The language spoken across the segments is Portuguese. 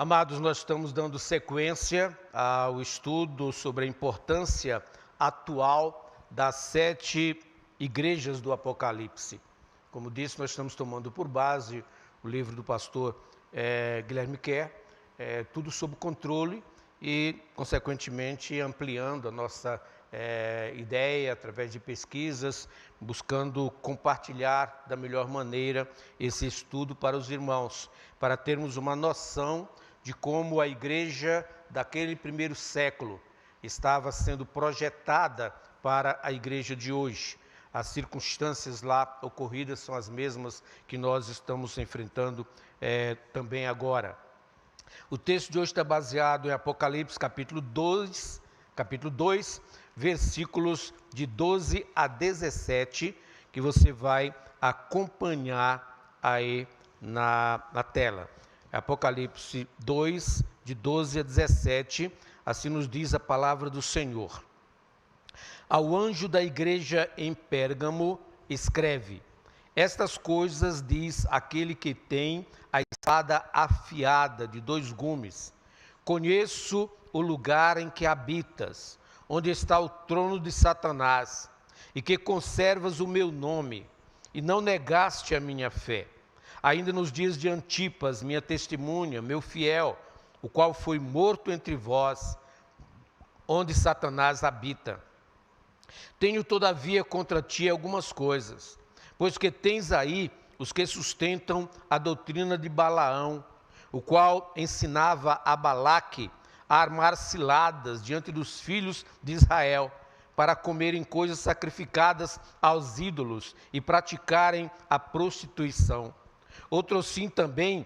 Amados, nós estamos dando sequência ao estudo sobre a importância atual das 7 igrejas do Apocalipse. Como disse, nós estamos tomando por base o livro do pastor Guilherme Kerr, tudo sob controle e, consequentemente, ampliando a nossa ideia através de pesquisas, buscando compartilhar da melhor maneira esse estudo para os irmãos, para termos uma noção de como a igreja daquele primeiro século estava sendo projetada para a igreja de hoje. As circunstâncias lá ocorridas são as mesmas que nós estamos enfrentando também agora. O texto de hoje está baseado em Apocalipse capítulo 2, versículos de 12 a 17, que você vai acompanhar aí na tela. Apocalipse 2, de 12 a 17, assim nos diz a palavra do Senhor. Ao anjo da igreja em Pérgamo, escreve: estas coisas diz aquele que tem a espada afiada de 2 gumes. Conheço o lugar em que habitas, onde está o trono de Satanás, e que conservas o meu nome, e não negaste a minha fé. Ainda nos dias de Antipas, minha testemunha, meu fiel, o qual foi morto entre vós, onde Satanás habita. Tenho, todavia, contra ti algumas coisas, pois que tens aí os que sustentam a doutrina de Balaão, o qual ensinava a Balaque a armar ciladas diante dos filhos de Israel, para comerem coisas sacrificadas aos ídolos e praticarem a prostituição. Outro sim também,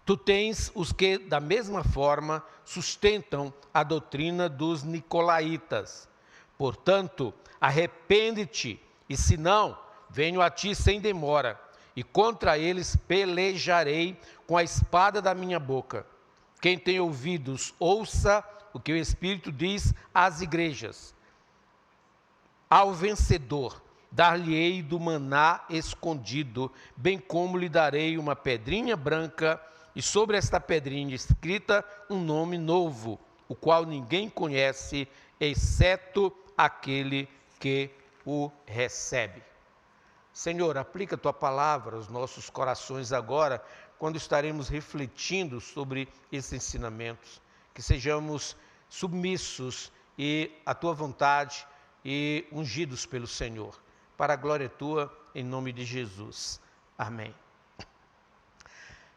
tu tens os que, da mesma forma, sustentam a doutrina dos nicolaítas. Portanto, arrepende-te, e se não, venho a ti sem demora, e contra eles pelejarei com a espada da minha boca. Quem tem ouvidos, ouça o que o Espírito diz às igrejas. Ao vencedor, dar-lhe-ei do maná escondido, bem como lhe darei uma pedrinha branca, e sobre esta pedrinha escrita um nome novo, o qual ninguém conhece, exceto aquele que o recebe. Senhor, aplica a tua palavra aos nossos corações agora, quando estaremos refletindo sobre esses ensinamentos, que sejamos submissos à tua vontade e ungidos pelo Senhor. Para a glória tua, em nome de Jesus. Amém.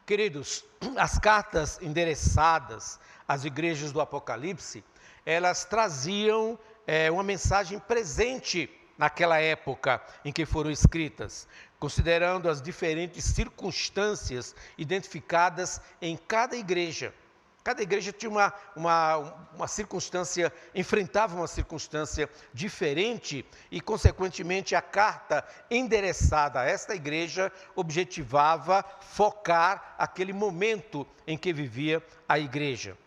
Queridos, as cartas endereçadas às igrejas do Apocalipse, elas traziam uma mensagem presente naquela época em que foram escritas, considerando as diferentes circunstâncias identificadas em cada igreja. Cada igreja tinha uma circunstância, enfrentava uma circunstância diferente e, consequentemente, a carta endereçada a esta igreja objetivava focar aquele momento em que vivia a igreja.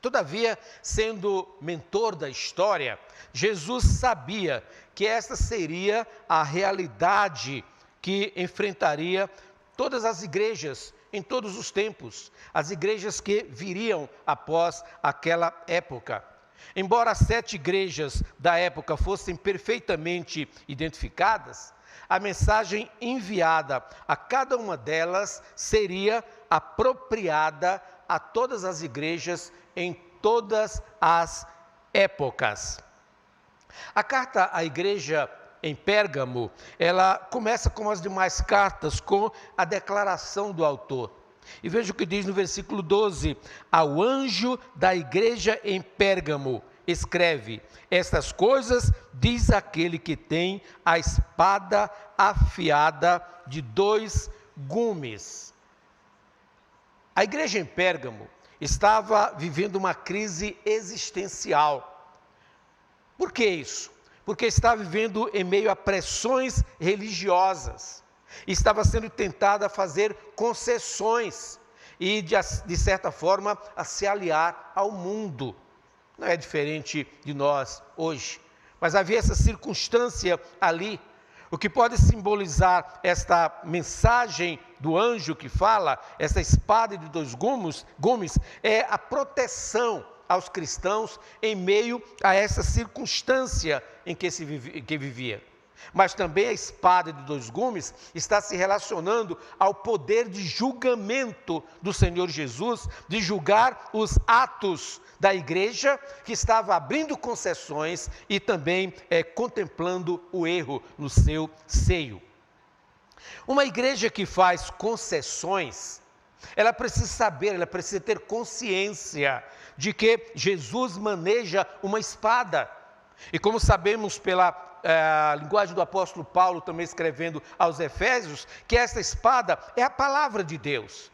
Todavia, sendo mentor da história, Jesus sabia que esta seria a realidade que enfrentaria todas as igrejas em todos os tempos, as igrejas que viriam após aquela época. Embora as 7 igrejas da época fossem perfeitamente identificadas, a mensagem enviada a cada uma delas seria apropriada a todas as igrejas em todas as épocas. A carta à igreja em Pérgamo, ela começa como as demais cartas, com a declaração do autor. E veja o que diz no versículo 12: ao anjo da igreja em Pérgamo, escreve: estas coisas diz aquele que tem a espada afiada de 2 gumes. A igreja em Pérgamo estava vivendo uma crise existencial. Por que isso? Porque estava vivendo em meio a pressões religiosas, estava sendo tentada a fazer concessões e, de certa forma, a se aliar ao mundo. Não é diferente de nós hoje, mas havia essa circunstância ali. O que pode simbolizar esta mensagem do anjo que fala, essa espada de dois gumes, é a proteção aos cristãos em meio a essa circunstância em que vivia. Mas também a espada de dois gumes está se relacionando ao poder de julgamento do Senhor Jesus, de julgar os atos da igreja que estava abrindo concessões e também contemplando o erro no seu seio. Uma igreja que faz concessões, ela precisa saber, ela precisa ter consciência de que Jesus maneja uma espada. E como sabemos pela linguagem do apóstolo Paulo, também escrevendo aos Efésios, que essa espada é a palavra de Deus.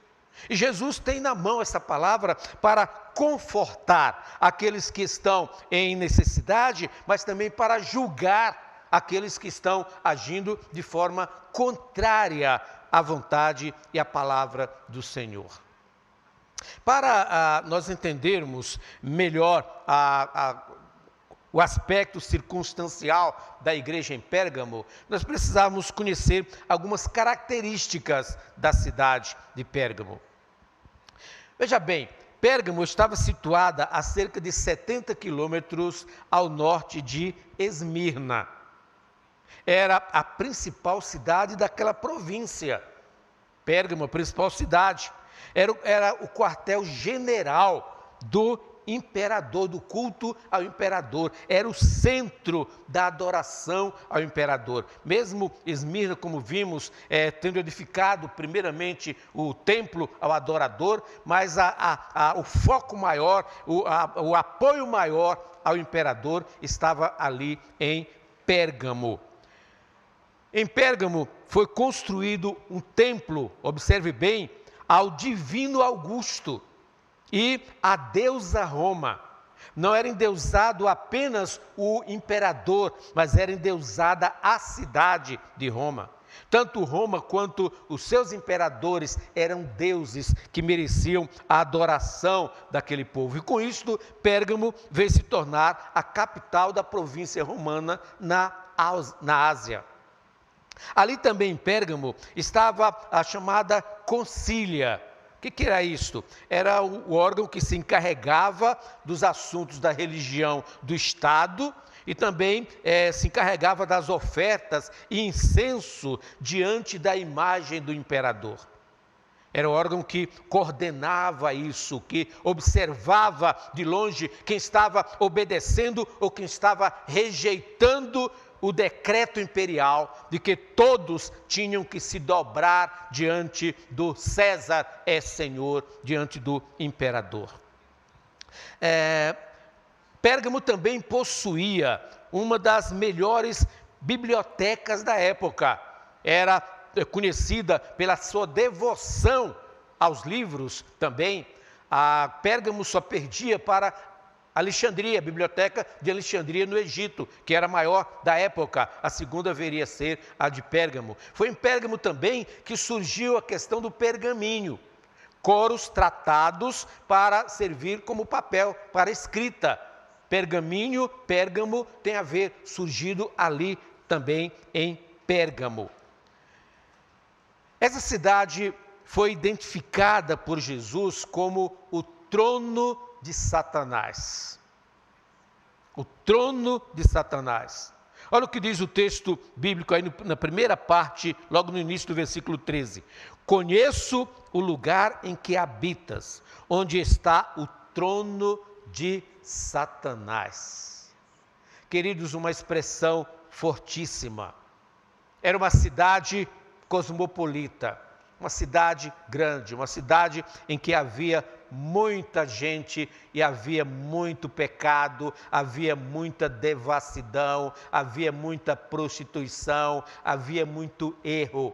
E Jesus tem na mão essa palavra para confortar aqueles que estão em necessidade, mas também para julgar aqueles que estão agindo de forma contrária à vontade e à palavra do Senhor. Para nós entendermos melhor o aspecto circunstancial da igreja em Pérgamo, nós precisamos conhecer algumas características da cidade de Pérgamo. Veja bem, Pérgamo estava situada a cerca de 70 quilômetros ao norte de Esmirna. Era a principal cidade daquela província. Pérgamo, a principal cidade. Era o quartel-general do imperador, do culto ao imperador. Era o centro da adoração ao imperador. Mesmo Esmirna, como vimos, tendo edificado primeiramente o templo ao adorador, mas o foco maior, o apoio maior ao imperador estava ali em Pérgamo. Em Pérgamo foi construído um templo, observe bem, ao divino Augusto e à deusa Roma. Não era endeusado apenas o imperador, mas era endeusada a cidade de Roma. Tanto Roma quanto os seus imperadores eram deuses que mereciam a adoração daquele povo. E com isto, Pérgamo veio se tornar a capital da província romana na Ásia. Ali também em Pérgamo estava a chamada concília. O que era isto? Era o órgão que se encarregava dos assuntos da religião do Estado e também se encarregava das ofertas e incenso diante da imagem do imperador. Era o órgão que coordenava isso, que observava de longe quem estava obedecendo ou quem estava rejeitando o decreto imperial de que todos tinham que se dobrar diante do César é Senhor, diante do imperador. Pérgamo também possuía uma das melhores bibliotecas da época. Era conhecida pela sua devoção aos livros também. Pérgamo só perdia para Alexandria, a biblioteca de Alexandria no Egito, que era a maior da época. A segunda viria a ser a de Pérgamo. Foi em Pérgamo também que surgiu a questão do pergaminho. Coros tratados para servir como papel para escrita. Pergaminho, Pérgamo tem a ver, surgido ali também em Pérgamo. Essa cidade foi identificada por Jesus como o trono de Satanás. O trono de Satanás. Olha o que diz o texto bíblico aí na primeira parte, logo no início do versículo 13. Conheço o lugar em que habitas, onde está o trono de Satanás. Queridos, uma expressão fortíssima. Era uma cidade cosmopolita, uma cidade grande, uma cidade em que havia muita gente e havia muito pecado, havia muita devassidão, havia muita prostituição, havia muito erro.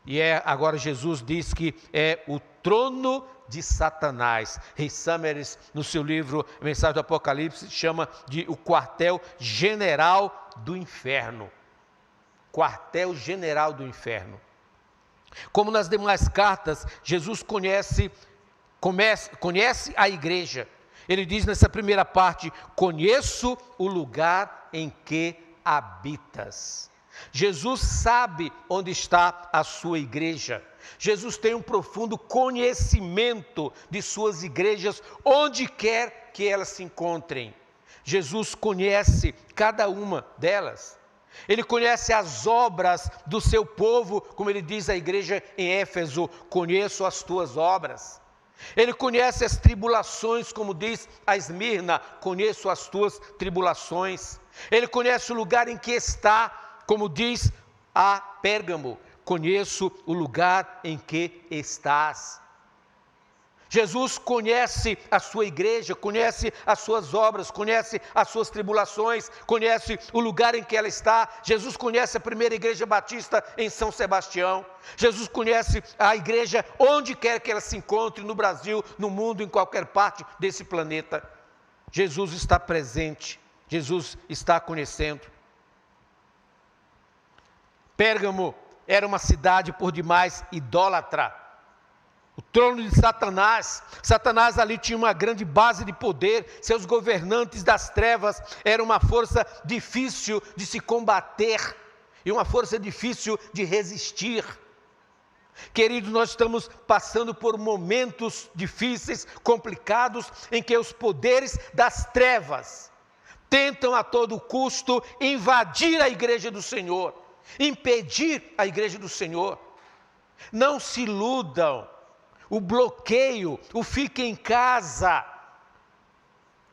E agora Jesus diz que é o trono de Satanás. Rei Samaris, no seu livro Mensagem do Apocalipse, chama de o quartel-general do inferno. Quartel-general do inferno. Como nas demais cartas, Jesus conhece a igreja. Ele diz nessa primeira parte: conheço o lugar em que habitas. Jesus sabe onde está a sua igreja. Jesus tem um profundo conhecimento de suas igrejas, onde quer que elas se encontrem. Jesus conhece cada uma delas. Ele conhece as obras do seu povo, como ele diz à igreja em Éfeso: conheço as tuas obras. Ele conhece as tribulações, como diz a Esmirna: conheço as tuas tribulações. Ele conhece o lugar em que está, como diz a Pérgamo: conheço o lugar em que estás. Jesus conhece a sua igreja, conhece as suas obras, conhece as suas tribulações, conhece o lugar em que ela está. Jesus conhece a primeira igreja batista em São Sebastião. Jesus conhece a igreja onde quer que ela se encontre, no Brasil, no mundo, em qualquer parte desse planeta. Jesus está presente, Jesus está conhecendo. Pérgamo era uma cidade por demais idólatra. O trono de Satanás. Satanás ali tinha uma grande base de poder. Seus governantes das trevas eram uma força difícil de se combater e uma força difícil de resistir. Queridos, nós estamos passando por momentos difíceis, complicados, em que os poderes das trevas tentam a todo custo invadir a igreja do Senhor, impedir a igreja do Senhor. Não se iludam. O bloqueio, o fique em casa,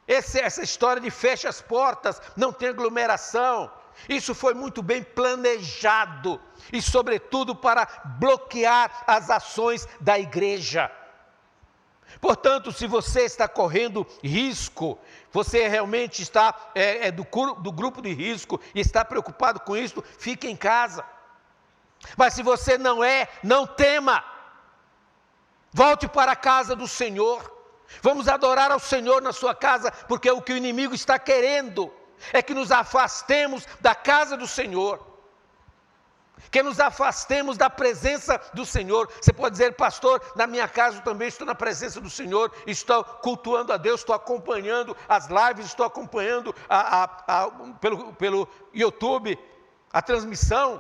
essa história de fecha as portas, não tem aglomeração, isso foi muito bem planejado e sobretudo para bloquear as ações da igreja. Portanto, se você está correndo risco, você realmente está do grupo de risco e está preocupado com isso, fique em casa. Mas se você não tema. Volte para a casa do Senhor. Vamos adorar ao Senhor na sua casa, porque o que o inimigo está querendo é que nos afastemos da casa do Senhor, que nos afastemos da presença do Senhor. Você pode dizer: pastor, na minha casa eu também estou na presença do Senhor, estou cultuando a Deus, estou acompanhando as lives, estou acompanhando pelo YouTube a transmissão,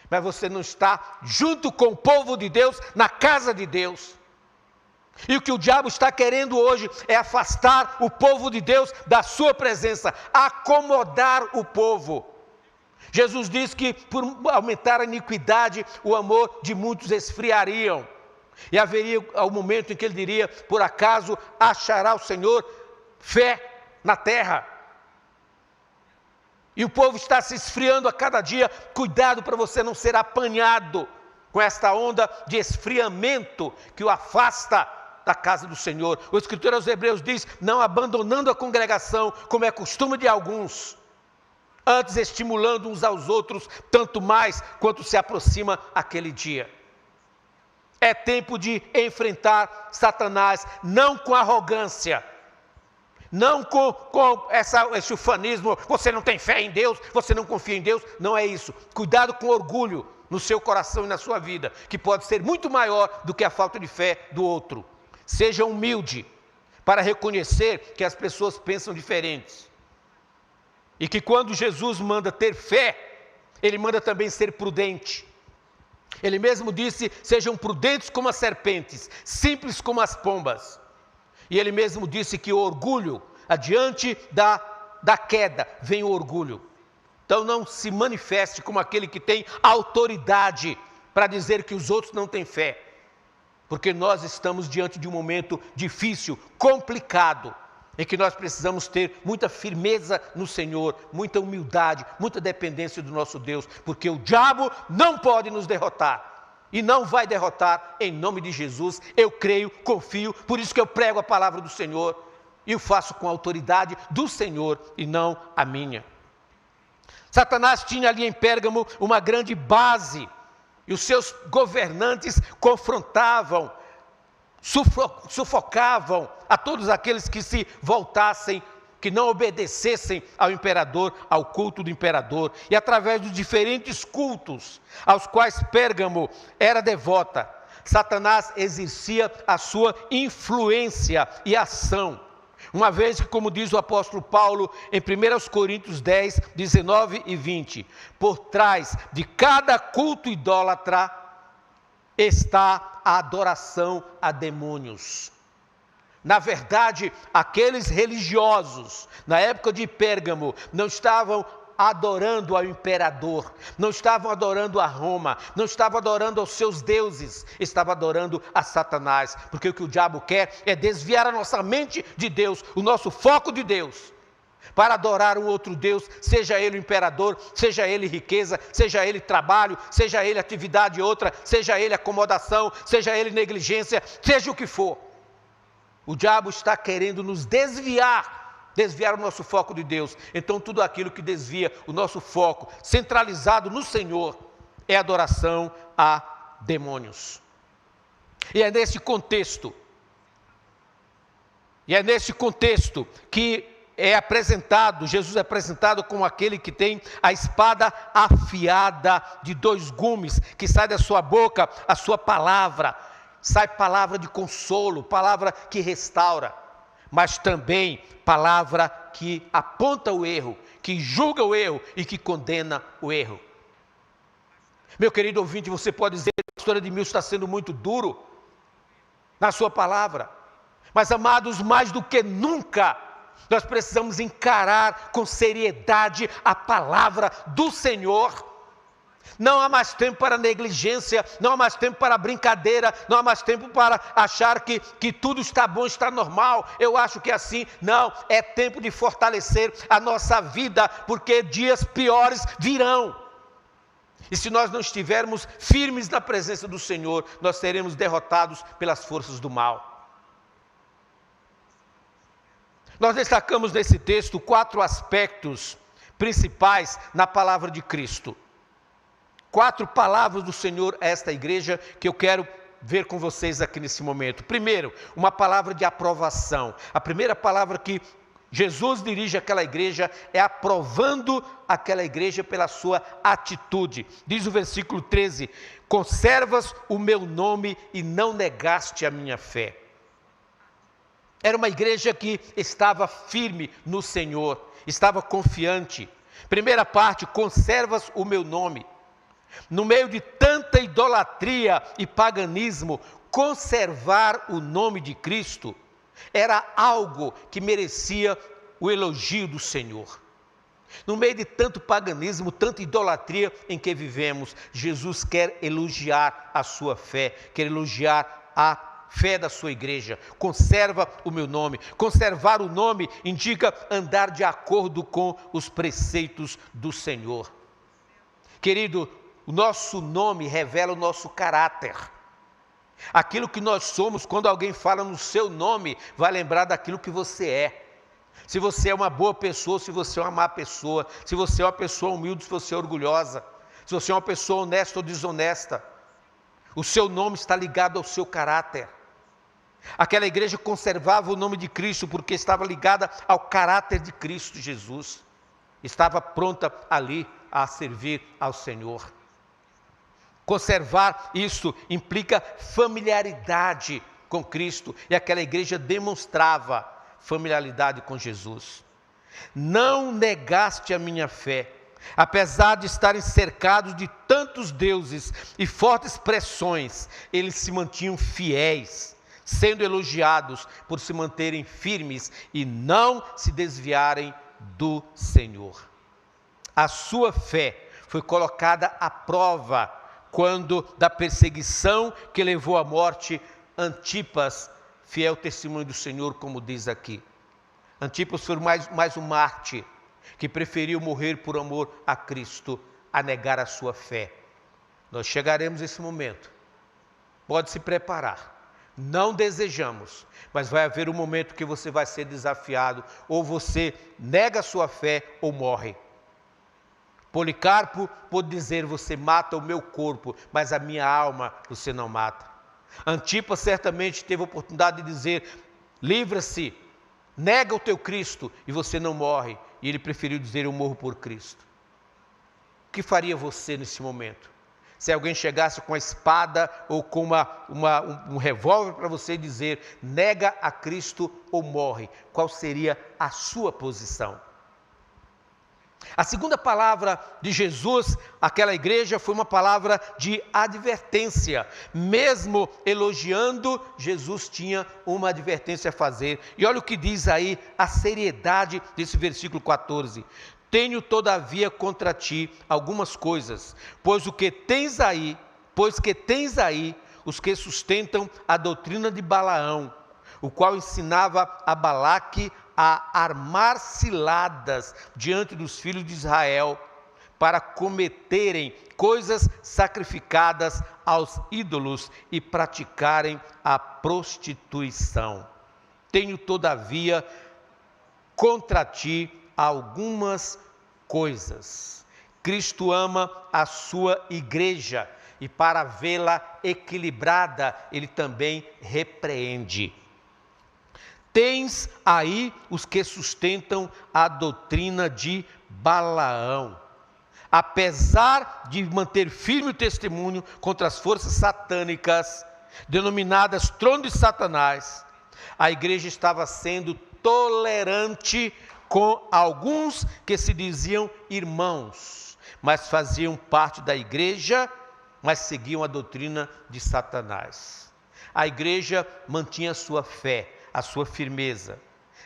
mas você não está junto com o povo de Deus, na casa de Deus. E o que o diabo está querendo hoje é afastar o povo de Deus da sua presença, acomodar o povo. Jesus diz que por aumentar a iniquidade, o amor de muitos esfriariam. E haveria o momento em que ele diria: por acaso achará o Senhor fé na terra? E o povo está se esfriando a cada dia. Cuidado para você não ser apanhado com esta onda de esfriamento que o afasta da casa do Senhor. O escritor aos Hebreus diz: não abandonando a congregação, como é costume de alguns, antes estimulando uns aos outros, tanto mais quanto se aproxima aquele dia. É tempo de enfrentar Satanás, não com arrogância, não com esse ufanismo: você não tem fé em Deus, você não confia em Deus. Não é isso. Cuidado com orgulho no seu coração e na sua vida, que pode ser muito maior do que a falta de fé do outro. Seja humilde para reconhecer que as pessoas pensam diferentes. E que quando Jesus manda ter fé, Ele manda também ser prudente. Ele mesmo disse: sejam prudentes como as serpentes, simples como as pombas. E Ele mesmo disse que o orgulho, adiante da queda, vem o orgulho. Então não se manifeste como aquele que tem autoridade para dizer que os outros não têm fé. Porque nós estamos diante de um momento difícil, complicado, em que nós precisamos ter muita firmeza no Senhor, muita humildade, muita dependência do nosso Deus, porque o diabo não pode nos derrotar, e não vai derrotar em nome de Jesus. Eu creio, confio, por isso que eu prego a palavra do Senhor, e o faço com a autoridade do Senhor e não a minha. Satanás tinha ali em Pérgamo uma grande base, e os seus governantes confrontavam, sufocavam a todos aqueles que se voltassem, que não obedecessem ao imperador, ao culto do imperador. E através dos diferentes cultos aos quais Pérgamo era devota, Satanás exercia a sua influência e ação. Uma vez que, como diz o apóstolo Paulo em 1 Coríntios 10, 19 e 20, por trás de cada culto idólatra está a adoração a demônios. Na verdade, aqueles religiosos, na época de Pérgamo, não estavam adorando ao imperador, não estavam adorando a Roma, não estavam adorando aos seus deuses, estavam adorando a Satanás, porque o que o diabo quer é desviar a nossa mente de Deus, o nosso foco de Deus, para adorar um outro Deus, seja ele o imperador, seja ele riqueza, seja ele trabalho, seja ele atividade outra, seja ele acomodação, seja ele negligência, seja o que for. O diabo está querendo nos desviar o nosso foco de Deus. Então tudo aquilo que desvia o nosso foco, centralizado no Senhor, é adoração a demônios. E é nesse contexto que Jesus é apresentado como aquele que tem a espada afiada de 2 gumes, que sai da sua boca a sua palavra, sai palavra de consolo, palavra que restaura, mas também palavra que aponta o erro, que julga o erro e que condena o erro. Meu querido ouvinte, você pode dizer que a pastora Edmilson está sendo muito duro na sua palavra, mas amados, mais do que nunca, nós precisamos encarar com seriedade a palavra do Senhor. Não há mais tempo para negligência, não há mais tempo para brincadeira, não há mais tempo para achar que tudo está bom, está normal, eu acho que é assim. Não, é tempo de fortalecer a nossa vida, porque dias piores virão. E se nós não estivermos firmes na presença do Senhor, nós seremos derrotados pelas forças do mal. Nós destacamos nesse texto 4 aspectos principais na palavra de Cristo. 4 palavras do Senhor a esta igreja que eu quero ver com vocês aqui nesse momento. Primeiro, uma palavra de aprovação. A primeira palavra que Jesus dirige àquela igreja é aprovando aquela igreja pela sua atitude. Diz o versículo 13: conservas o meu nome e não negaste a minha fé. Era uma igreja que estava firme no Senhor, estava confiante. Primeira parte, conservas o meu nome. No meio de tanta idolatria e paganismo, conservar o nome de Cristo era algo que merecia o elogio do Senhor. No meio de tanto paganismo, tanta idolatria em que vivemos, Jesus quer elogiar a sua fé, quer elogiar a fé da sua igreja. Conserva o meu nome. Conservar o nome indica andar de acordo com os preceitos do Senhor. Querido, o nosso nome revela o nosso caráter. Aquilo que nós somos, quando alguém fala no seu nome, vai lembrar daquilo que você é. Se você é uma boa pessoa, se você é uma má pessoa, se você é uma pessoa humilde, se você é orgulhosa, se você é uma pessoa honesta ou desonesta, o seu nome está ligado ao seu caráter. Aquela igreja conservava o nome de Cristo porque estava ligada ao caráter de Cristo Jesus. Estava pronta ali a servir ao Senhor. Conservar isso implica familiaridade com Cristo, e aquela igreja demonstrava familiaridade com Jesus. Não negaste a minha fé, apesar de estarem cercados de tantos deuses e fortes pressões, eles se mantinham fiéis, sendo elogiados por se manterem firmes e não se desviarem do Senhor. A sua fé foi colocada à prova quando da perseguição que levou à morte Antipas, fiel testemunho do Senhor, como diz aqui. Antipas foi mais um mártir que preferiu morrer por amor a Cristo a negar a sua fé. Nós chegaremos a esse momento. Pode se preparar. Não desejamos, mas vai haver um momento que você vai ser desafiado, ou você nega a sua fé ou morre. Policarpo pôde dizer: você mata o meu corpo, mas a minha alma você não mata. Antipas certamente teve a oportunidade de dizer: livra-se, nega o teu Cristo, e você não morre. E ele preferiu dizer: eu morro por Cristo. O que faria você nesse momento? Se alguém chegasse com a espada ou com um revólver para você dizer, nega a Cristo ou morre, qual seria a sua posição? A segunda palavra de Jesus àquela igreja foi uma palavra de advertência. Mesmo elogiando, Jesus tinha uma advertência a fazer. E olha o que diz aí a seriedade desse versículo 14. Tenho todavia contra ti algumas coisas, pois que tens aí os que sustentam a doutrina de Balaão, o qual ensinava a Balaque a armar ciladas diante dos filhos de Israel, para cometerem coisas sacrificadas aos ídolos e praticarem a prostituição. Tenho, todavia, contra ti algumas coisas. Cristo ama a sua igreja e para vê-la equilibrada, ele também repreende. Tens aí os que sustentam a doutrina de Balaão. Apesar de manter firme o testemunho contra as forças satânicas, denominadas trono de Satanás, a igreja estava sendo tolerante com alguns que se diziam irmãos, mas faziam parte da igreja, mas seguiam a doutrina de Satanás. A igreja mantinha a sua fé, a sua firmeza,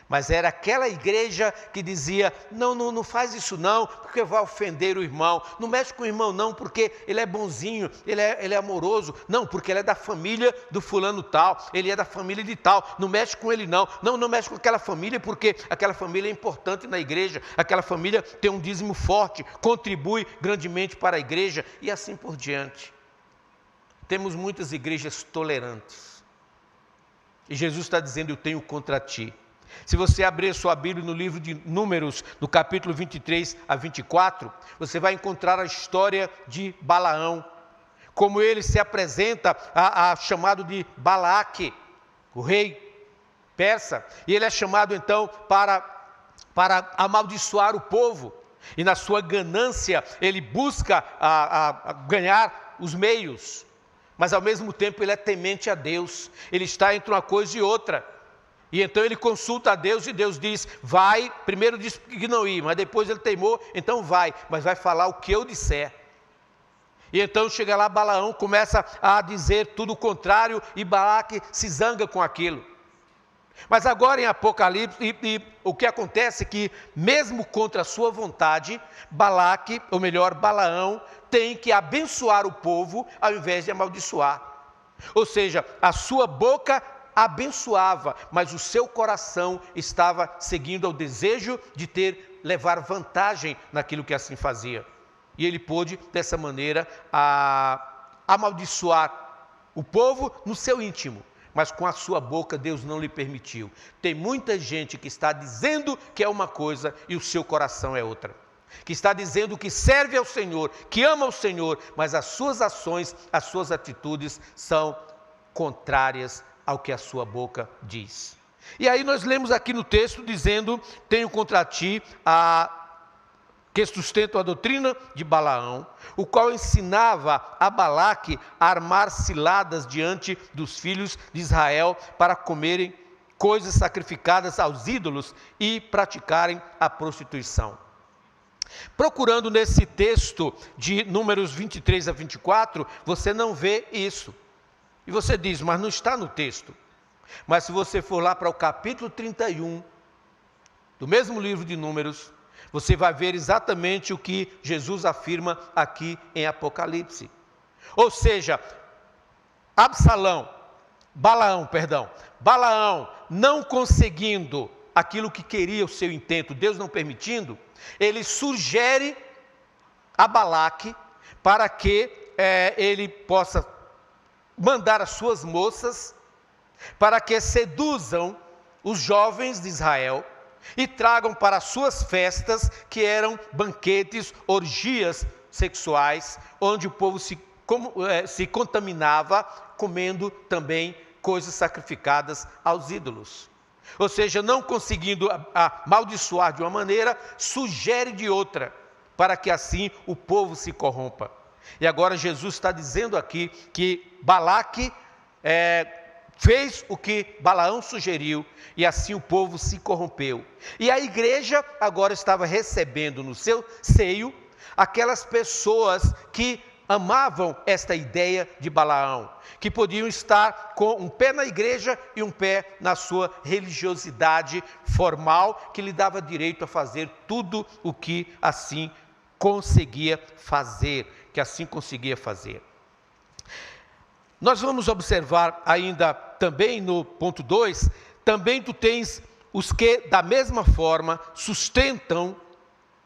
mas era aquela igreja que dizia, não faz isso não, porque vai ofender o irmão, não mexe com o irmão não, porque ele é bonzinho, ele é amoroso, não, porque ele é da família do fulano tal, ele é da família de tal, não mexe com ele não mexe com aquela família, porque aquela família é importante na igreja, aquela família tem um dízimo forte, contribui grandemente para a igreja, e assim por diante. Temos muitas igrejas tolerantes, e Jesus está dizendo, eu tenho contra ti. Se você abrir a sua Bíblia no livro de Números, no capítulo 23 a 24, você vai encontrar a história de Balaão, como ele se apresenta a chamado de Balaque, o rei persa, e ele é chamado então para amaldiçoar o povo, e na sua ganância ele busca ganhar os meios, mas ao mesmo tempo ele é temente a Deus, ele está entre uma coisa e outra, e então ele consulta a Deus e Deus diz, vai, primeiro disse que não ia, mas depois ele teimou, então vai, mas vai falar o que eu disser. E então chega lá Balaão, começa a dizer tudo o contrário, e Balaque se zanga com aquilo. Mas agora em Apocalipse, o que acontece é que, mesmo contra a sua vontade, Balaão, tem que abençoar o povo ao invés de amaldiçoar. Ou seja, a sua boca abençoava, mas o seu coração estava seguindo ao desejo de levar vantagem naquilo que assim fazia. E ele pôde, dessa maneira, amaldiçoar o povo no seu íntimo. Mas com a sua boca Deus não lhe permitiu. Tem muita gente que está dizendo que é uma coisa e o seu coração é outra. Que está dizendo que serve ao Senhor, que ama ao Senhor, mas as suas ações, as suas atitudes são contrárias ao que a sua boca diz. E aí nós lemos aqui no texto dizendo, tenho contra ti que sustentam a doutrina de Balaão, o qual ensinava a Balaque a armar ciladas diante dos filhos de Israel para comerem coisas sacrificadas aos ídolos e praticarem a prostituição. Procurando nesse texto de Números 23 a 24, você não vê isso. E você diz, mas não está no texto. Mas se você for lá para o capítulo 31, do mesmo livro de Números, você vai ver exatamente o que Jesus afirma aqui em Apocalipse. Ou seja, Balaão não conseguindo aquilo que queria o seu intento, Deus não permitindo, ele sugere a Balaque para que ele possa mandar as suas moças para que seduzam os jovens de Israel e tragam para as suas festas, que eram banquetes, orgias sexuais, onde o povo se contaminava comendo também coisas sacrificadas aos ídolos. Ou seja, não conseguindo amaldiçoar de uma maneira, sugere de outra, para que assim o povo se corrompa. E agora Jesus está dizendo aqui que Balaque fez o que Balaão sugeriu, e assim o povo se corrompeu. E a igreja agora estava recebendo no seu seio aquelas pessoas que amavam esta ideia de Balaão, que podiam estar com um pé na igreja e um pé na sua religiosidade formal, que lhe dava direito a fazer tudo o que assim conseguia fazer, Nós vamos observar ainda também no ponto 2, também tu tens os que da mesma forma sustentam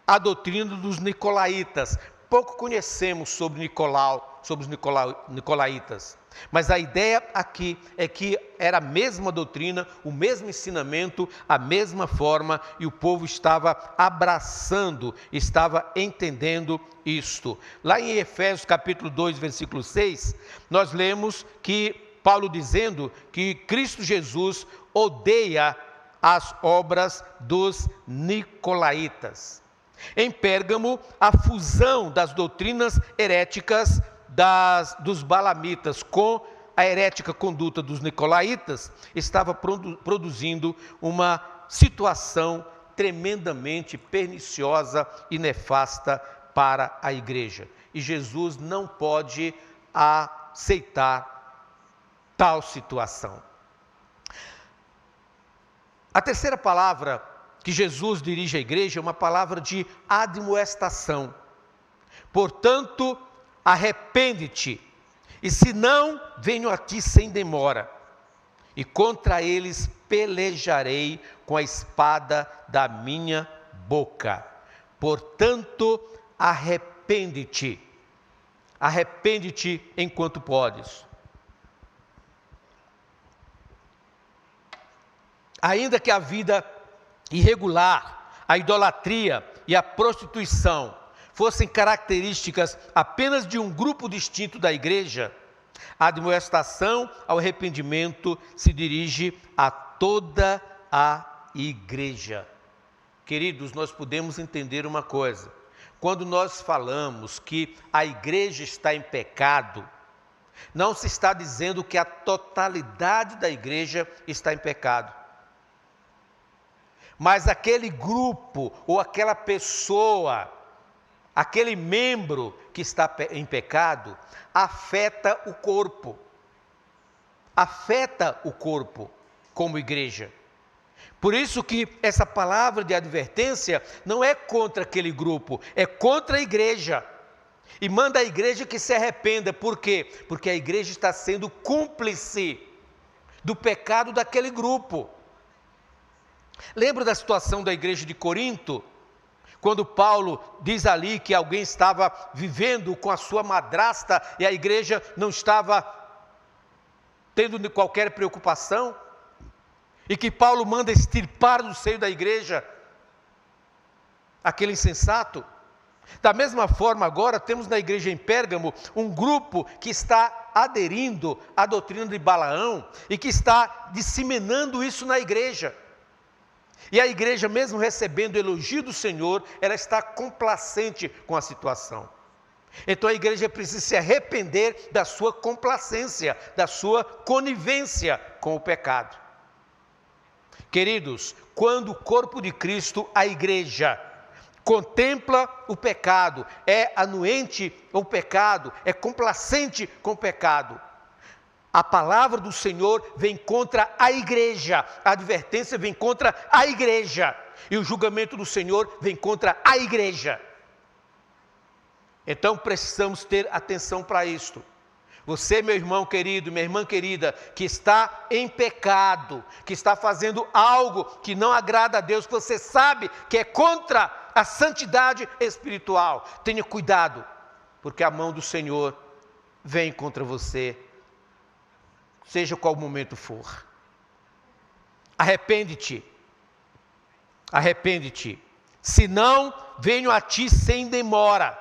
a doutrina dos nicolaítas. Pouco conhecemos sobre os nicolaítas, mas a ideia aqui é que era a mesma doutrina, o mesmo ensinamento, a mesma forma, e o povo estava abraçando, estava entendendo isto. Lá em Efésios capítulo 2, versículo 6, nós lemos que Paulo dizendo que Cristo Jesus odeia as obras dos nicolaítas. Em Pérgamo, a fusão das doutrinas heréticas dos balamitas com a herética conduta dos nicolaítas estava produzindo uma situação tremendamente perniciosa e nefasta para a igreja. E Jesus não pode aceitar tal situação. A terceira palavra que Jesus dirige à igreja é uma palavra de admoestação. Portanto, arrepende-te, e se não, venho a ti sem demora, e contra eles pelejarei com a espada da minha boca. Portanto, arrepende-te enquanto podes. Ainda que a vida irregular, a idolatria e a prostituição fossem características apenas de um grupo distinto da igreja, a admoestação ao arrependimento se dirige a toda a igreja. Queridos, nós podemos entender uma coisa: quando nós falamos que a igreja está em pecado, não se está dizendo que a totalidade da igreja está em pecado. Mas aquele grupo ou aquela pessoa, aquele membro que está em pecado, afeta o corpo como igreja. Por isso que essa palavra de advertência não é contra aquele grupo, é contra a igreja. E manda a igreja que se arrependa. Por quê? Porque a igreja está sendo cúmplice do pecado daquele grupo. Lembra da situação da igreja de Corinto? Quando Paulo diz ali que alguém estava vivendo com a sua madrasta e a igreja não estava tendo qualquer preocupação, e que Paulo manda extirpar do seio da igreja aquele insensato. Da mesma forma, agora temos na igreja em Pérgamo um grupo que está aderindo à doutrina de Balaão e que está disseminando isso na igreja. E a igreja, mesmo recebendo o elogio do Senhor, ela está complacente com a situação. Então a igreja precisa se arrepender da sua complacência, da sua conivência com o pecado. Queridos, quando o corpo de Cristo, a igreja, contempla o pecado, é anuente ao pecado, é complacente com o pecado, a palavra do Senhor vem contra a igreja, a advertência vem contra a igreja, e o julgamento do Senhor vem contra a igreja. Então precisamos ter atenção para isto. Você, meu irmão querido, minha irmã querida, que está em pecado, que está fazendo algo que não agrada a Deus, que você sabe que é contra a santidade espiritual, tenha cuidado, porque a mão do Senhor vem contra você, seja qual momento for. Arrepende-te, senão venho a ti sem demora.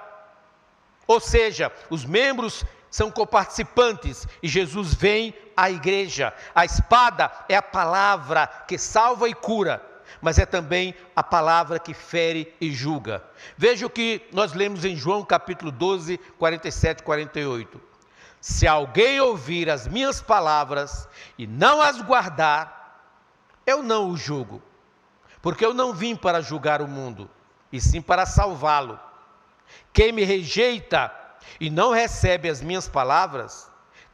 Ou seja, os membros são coparticipantes e Jesus vem à igreja. A espada é a palavra que salva e cura. mas é também a palavra que fere e julga. Veja o que nós lemos em João capítulo 12, 47 e 48. Se alguém ouvir as minhas palavras e não as guardar, eu não o julgo, porque eu não vim para julgar o mundo, e sim para salvá-lo. Quem me rejeita e não recebe as minhas palavras,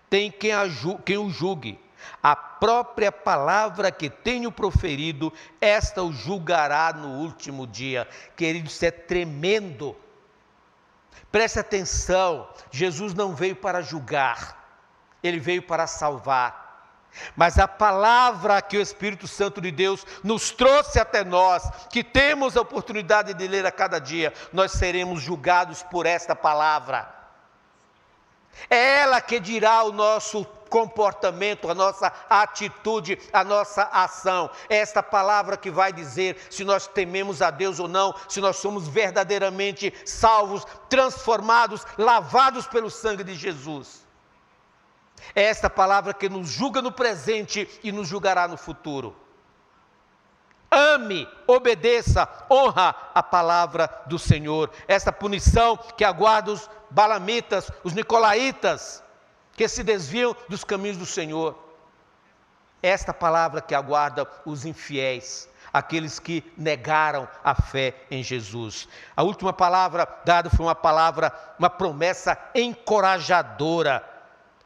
tem quem o julgue. A própria palavra que tenho proferido, esta o julgará no último dia. Querido, isso é tremendo. Preste atenção, Jesus não veio para julgar, Ele veio para salvar. Mas a palavra que o Espírito Santo de Deus nos trouxe até nós, que temos a oportunidade de ler a cada dia, nós seremos julgados por esta palavra. É ela que dirá o nosso comportamento, a nossa atitude, a nossa ação. É esta palavra que vai dizer se nós tememos a Deus ou não, se nós somos verdadeiramente salvos, transformados, lavados pelo sangue de Jesus. É esta palavra que nos julga no presente e nos julgará no futuro. Ame, obedeça, honra a palavra do Senhor. Esta punição que aguarda os balamitas, os nicolaítas, que se desviam dos caminhos do Senhor. Esta palavra que aguarda os infiéis, aqueles que negaram a fé em Jesus. A última palavra dada foi uma promessa encorajadora.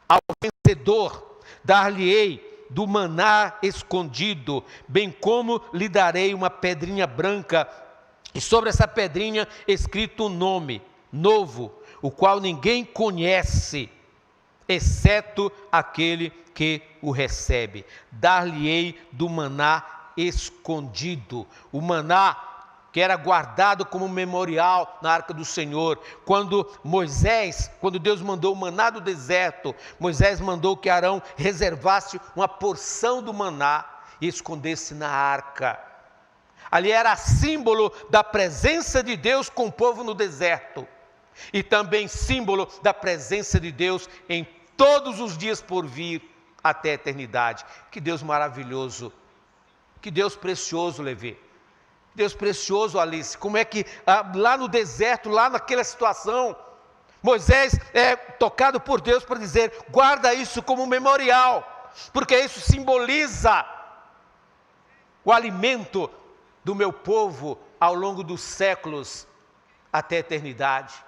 Ao vencedor, dar-lhe-ei do maná escondido, bem como lhe darei uma pedrinha branca, e sobre essa pedrinha escrito um nome novo, o qual ninguém conhece, exceto aquele que o recebe. Dar-lhe-ei do maná escondido. O maná que era guardado como memorial na arca do Senhor. Quando Deus mandou o maná do deserto, Moisés mandou que Arão reservasse uma porção do maná e escondesse na arca. Ali era símbolo da presença de Deus com o povo no deserto. E também símbolo da presença de Deus em todos os dias por vir até a eternidade. Que Deus maravilhoso, que Deus precioso, Levi. Deus precioso, Alice, como é que lá no deserto, lá naquela situação, Moisés é tocado por Deus para dizer, guarda isso como memorial, porque isso simboliza o alimento do meu povo ao longo dos séculos até a eternidade.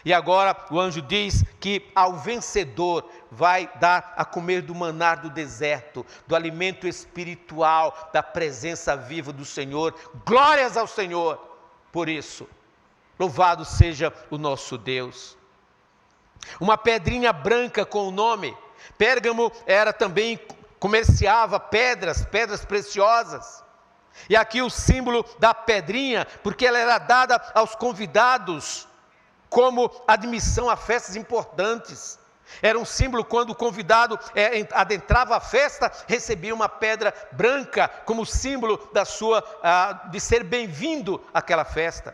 E agora o anjo diz que ao vencedor vai dar a comer do maná do deserto, do alimento espiritual, da presença viva do Senhor. Glórias ao Senhor por isso. Louvado seja o nosso Deus. Uma pedrinha branca com o nome. Pérgamo era também, comerciava pedras preciosas. E aqui o símbolo da pedrinha, porque ela era dada aos convidados como admissão a festas importantes. Era um símbolo quando o convidado adentrava a festa, recebia uma pedra branca como símbolo de ser bem-vindo àquela festa.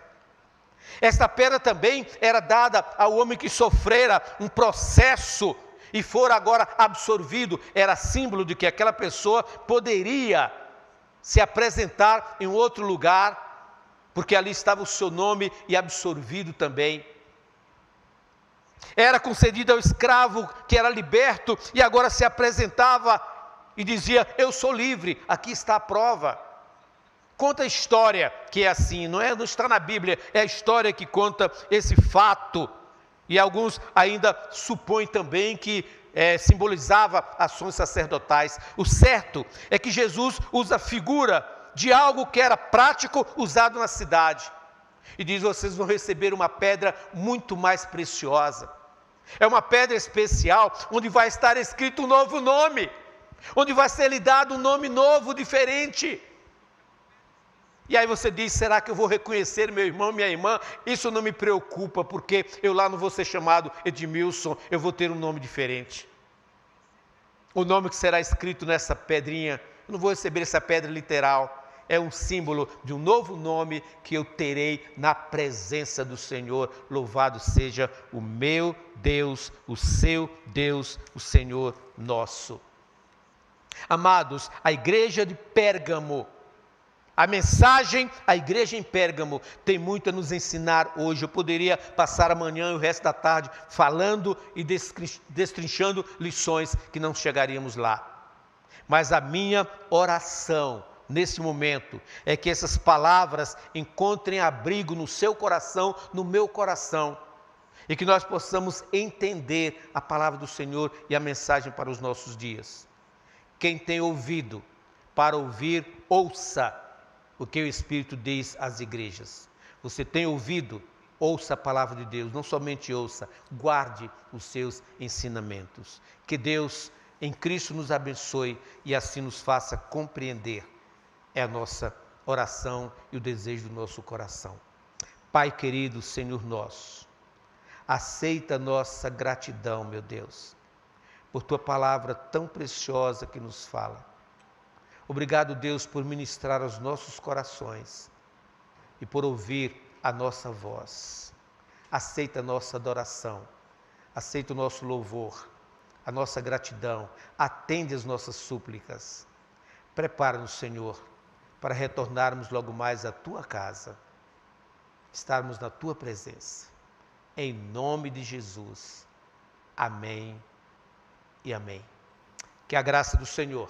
Esta pedra também era dada ao homem que sofrera um processo e fora agora absorvido. Era símbolo de que aquela pessoa poderia se apresentar em outro lugar, porque ali estava o seu nome e absorvido também. Era concedida ao escravo que era liberto e agora se apresentava e dizia, eu sou livre, aqui está a prova. Conta a história que é assim, não está na Bíblia, é a história que conta esse fato. E alguns ainda supõem também que simbolizava ações sacerdotais. O certo é que Jesus usa a figura de algo que era prático usado na cidade. E diz, vocês vão receber uma pedra muito mais preciosa. É uma pedra especial, onde vai estar escrito um novo nome, onde vai ser lhe dado um nome novo, diferente. E aí você diz, será que eu vou reconhecer meu irmão, minha irmã? Isso não me preocupa, porque eu lá não vou ser chamado Edmilson, eu vou ter um nome diferente. O nome que será escrito nessa pedrinha, eu não vou receber essa pedra literal, é um símbolo de um novo nome que eu terei na presença do Senhor. Louvado seja o meu Deus, o seu Deus, o Senhor nosso. Amados, a igreja de Pérgamo A mensagem à igreja em Pérgamo tem muito a nos ensinar hoje. Eu poderia passar amanhã e o resto da tarde falando e destrinchando lições que não chegaríamos lá. Mas a minha oração nesse momento é que essas palavras encontrem abrigo no seu coração, no meu coração, e que nós possamos entender a palavra do Senhor e a mensagem para os nossos dias. Quem tem ouvido para ouvir, ouça o que o Espírito diz às igrejas. Você tem ouvido? Ouça a palavra de Deus, não somente ouça, guarde os seus ensinamentos. Que Deus em Cristo nos abençoe e assim nos faça compreender. É a nossa oração e o desejo do nosso coração. Pai querido, Senhor nosso, aceita nossa gratidão, meu Deus, por Tua palavra tão preciosa que nos fala. Obrigado, Deus, por ministrar aos nossos corações e por ouvir a nossa voz. Aceita a nossa adoração, aceita o nosso louvor, a nossa gratidão, atende as nossas súplicas. Prepara-nos, Senhor, para retornarmos logo mais à Tua casa, estarmos na Tua presença. Em nome de Jesus. Amém e amém. Que a graça do Senhor,